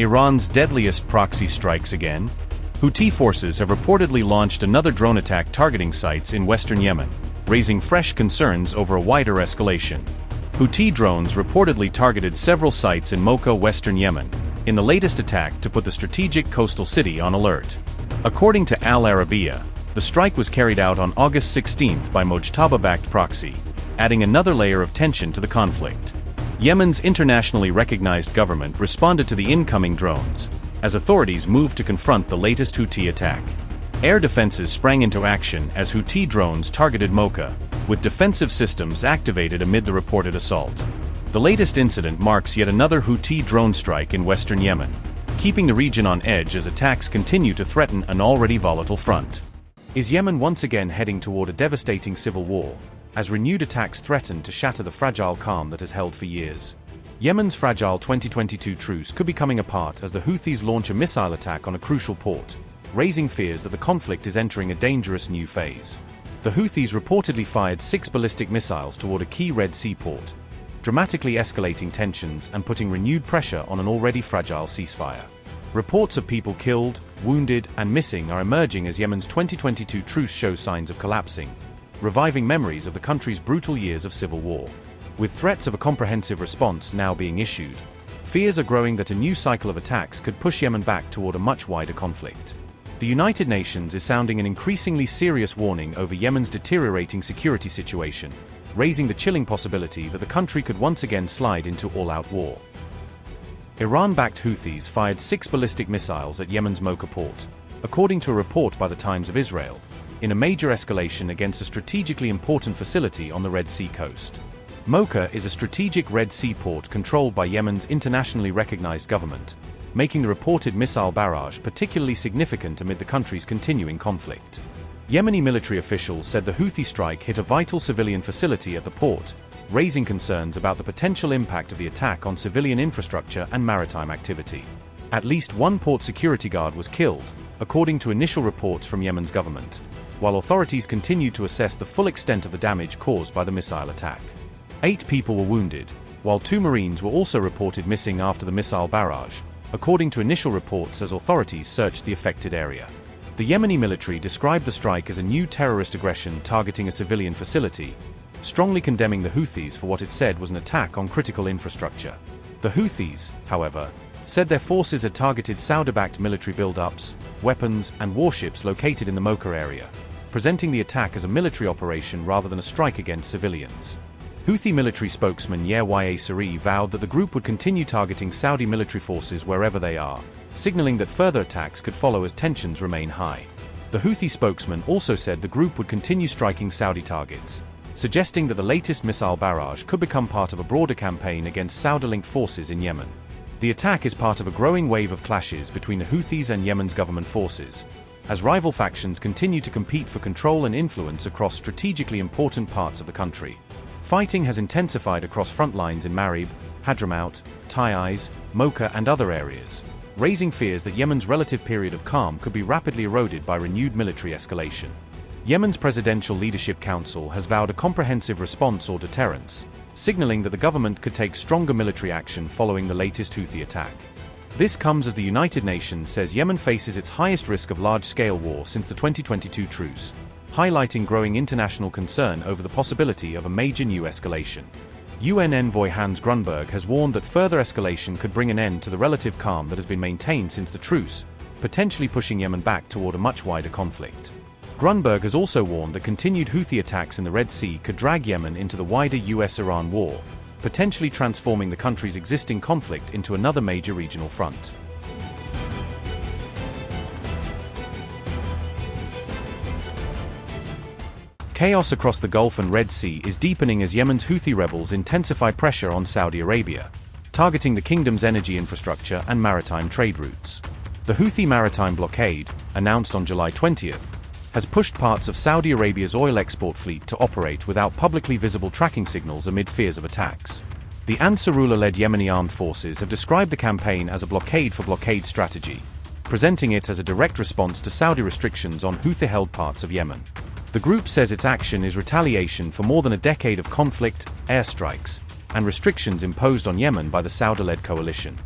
Iran's deadliest proxy strikes again. Houthi forces have reportedly launched another drone attack targeting sites in western Yemen, raising fresh concerns over a wider escalation. Houthi drones reportedly targeted several sites in Mocha, western Yemen, in the latest attack to put the strategic coastal city on alert. According to Al Arabiya, the strike was carried out on August 16 by Mojtaba-backed Proxy, adding another layer of tension to the conflict. Yemen's internationally recognized government responded to the incoming drones, as authorities moved to confront the latest Houthi attack. Air defenses sprang into action as Houthi drones targeted Mocha, with defensive systems activated amid the reported assault. The latest incident marks yet another Houthi drone strike in western Yemen, keeping the region on edge as attacks continue to threaten an already volatile front. Is Yemen once again heading toward a devastating civil war, as renewed attacks threaten to shatter the fragile calm that has held for years? Yemen's fragile 2022 truce could be coming apart as the Houthis launch a missile attack on a crucial port, raising fears that the conflict is entering a dangerous new phase. The Houthis reportedly fired 6 ballistic missiles toward a key Red Sea port, dramatically escalating tensions and putting renewed pressure on an already fragile ceasefire. Reports of people killed, wounded, and missing are emerging as Yemen's 2022 truce shows signs of collapsing, reviving memories of the country's brutal years of civil war. With threats of a comprehensive response now being issued, fears are growing that a new cycle of attacks could push Yemen back toward a much wider conflict. The United Nations is sounding an increasingly serious warning over Yemen's deteriorating security situation, raising the chilling possibility that the country could once again slide into all-out war. Iran-backed Houthis fired 6 ballistic missiles at Yemen's Mocha port, according to a report by the Times of Israel, in a major escalation against a strategically important facility on the Red Sea coast. Mocha is a strategic Red Sea port controlled by Yemen's internationally recognized government, making the reported missile barrage particularly significant amid the country's continuing conflict. Yemeni military officials said the Houthi strike hit a vital civilian facility at the port, raising concerns about the potential impact of the attack on civilian infrastructure and maritime activity. At least one port security guard was killed, according to initial reports from Yemen's government, while authorities continue to assess the full extent of the damage caused by the missile attack. 8 people were wounded, while 2 Marines were also reported missing after the missile barrage, according to initial reports as authorities searched the affected area. The Yemeni military described the strike as a new terrorist aggression targeting a civilian facility, strongly condemning the Houthis for what it said was an attack on critical infrastructure. The Houthis, however, said their forces had targeted Saudi-backed military build-ups, weapons, and warships located in the Mocha area, presenting the attack as a military operation rather than a strike against civilians. Houthi military spokesman Yahya Saree vowed that the group would continue targeting Saudi military forces wherever they are, signaling that further attacks could follow as tensions remain high. The Houthi spokesman also said the group would continue striking Saudi targets, suggesting that the latest missile barrage could become part of a broader campaign against Saudi-linked forces in Yemen. The attack is part of a growing wave of clashes between the Houthis and Yemen's government forces, as rival factions continue to compete for control and influence across strategically important parts of the country. Fighting has intensified across front lines in Marib, Hadramaut, Taiz, Mocha and other areas, raising fears that Yemen's relative period of calm could be rapidly eroded by renewed military escalation. Yemen's Presidential Leadership Council has vowed a comprehensive response or deterrence, signaling that the government could take stronger military action following the latest Houthi attack. This comes as the United Nations says Yemen faces its highest risk of large-scale war since the 2022 truce, highlighting growing international concern over the possibility of a major new escalation. UN envoy Hans Grunberg has warned that further escalation could bring an end to the relative calm that has been maintained since the truce, potentially pushing Yemen back toward a much wider conflict. Grunberg has also warned that continued Houthi attacks in the Red Sea could drag Yemen into the wider US-Iran war, potentially transforming the country's existing conflict into another major regional front. Chaos across the Gulf and Red Sea is deepening as Yemen's Houthi rebels intensify pressure on Saudi Arabia, targeting the kingdom's energy infrastructure and maritime trade routes. The Houthi maritime blockade, announced on July 20th, has pushed parts of Saudi Arabia's oil export fleet to operate without publicly visible tracking signals amid fears of attacks. The Ansarullah-led Yemeni armed forces have described the campaign as a blockade-for-blockade strategy, presenting it as a direct response to Saudi restrictions on Houthi-held parts of Yemen. The group says its action is retaliation for more than a decade of conflict, airstrikes, and restrictions imposed on Yemen by the Saudi-led coalition.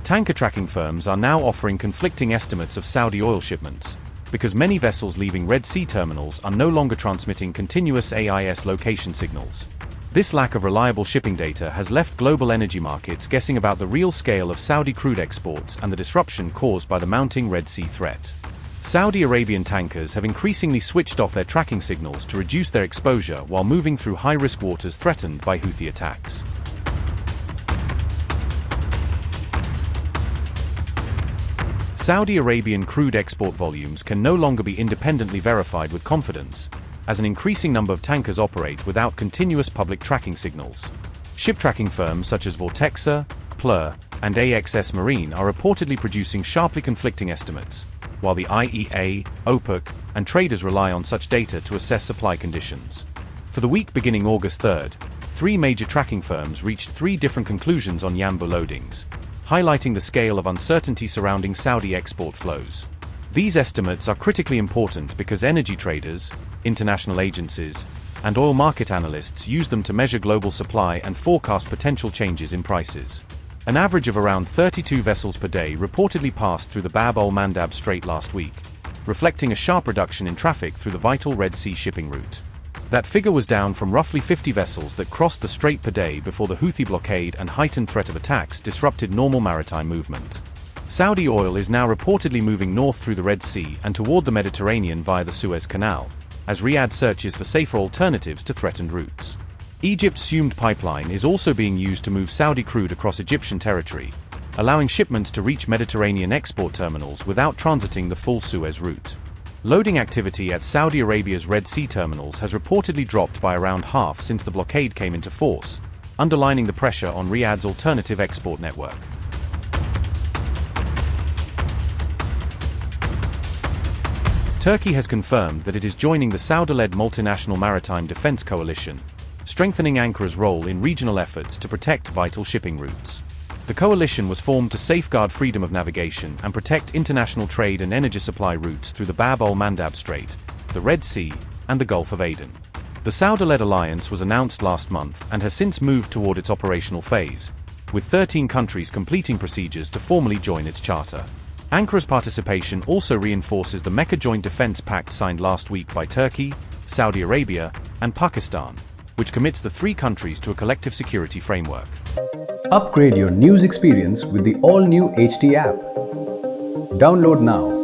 Tanker tracking firms are now offering conflicting estimates of Saudi oil shipments, because many vessels leaving Red Sea terminals are no longer transmitting continuous AIS location signals. This lack of reliable shipping data has left global energy markets guessing about the real scale of Saudi crude exports and the disruption caused by the mounting Red Sea threat. Saudi Arabian tankers have increasingly switched off their tracking signals to reduce their exposure while moving through high-risk waters threatened by Houthi attacks. Saudi Arabian crude export volumes can no longer be independently verified with confidence, as an increasing number of tankers operate without continuous public tracking signals. Ship tracking firms such as Vortexa, Plur, and AXS Marine are reportedly producing sharply conflicting estimates, while the IEA, OPEC, and traders rely on such data to assess supply conditions. For the week beginning August 3rd, 3 major tracking firms reached 3 different conclusions on Yanbu loadings, highlighting the scale of uncertainty surrounding Saudi export flows. These estimates are critically important because energy traders, international agencies, and oil market analysts use them to measure global supply and forecast potential changes in prices. An average of around 32 vessels per day reportedly passed through the Bab al-Mandab Strait last week, reflecting a sharp reduction in traffic through the vital Red Sea shipping route. That figure was down from roughly 50 vessels that crossed the strait per day before the Houthi blockade and heightened threat of attacks disrupted normal maritime movement. Saudi oil is now reportedly moving north through the Red Sea and toward the Mediterranean via the Suez Canal, as Riyadh searches for safer alternatives to threatened routes. Egypt's Sumed pipeline is also being used to move Saudi crude across Egyptian territory, allowing shipments to reach Mediterranean export terminals without transiting the full Suez route. Loading activity at Saudi Arabia's Red Sea terminals has reportedly dropped by around half since the blockade came into force, underlining the pressure on Riyadh's alternative export network. Turkey has confirmed that it is joining the Saudi-led multinational maritime defense coalition, strengthening Ankara's role in regional efforts to protect vital shipping routes. The coalition was formed to safeguard freedom of navigation and protect international trade and energy supply routes through the Bab al-Mandab Strait, the Red Sea, and the Gulf of Aden. The Saudi-led alliance was announced last month and has since moved toward its operational phase, with 13 countries completing procedures to formally join its charter. Ankara's participation also reinforces the Mecca Joint Defense Pact signed last week by Turkey, Saudi Arabia, and Pakistan, which commits the 3 countries to a collective security framework. Upgrade your news experience with the all-new HT app. Download now.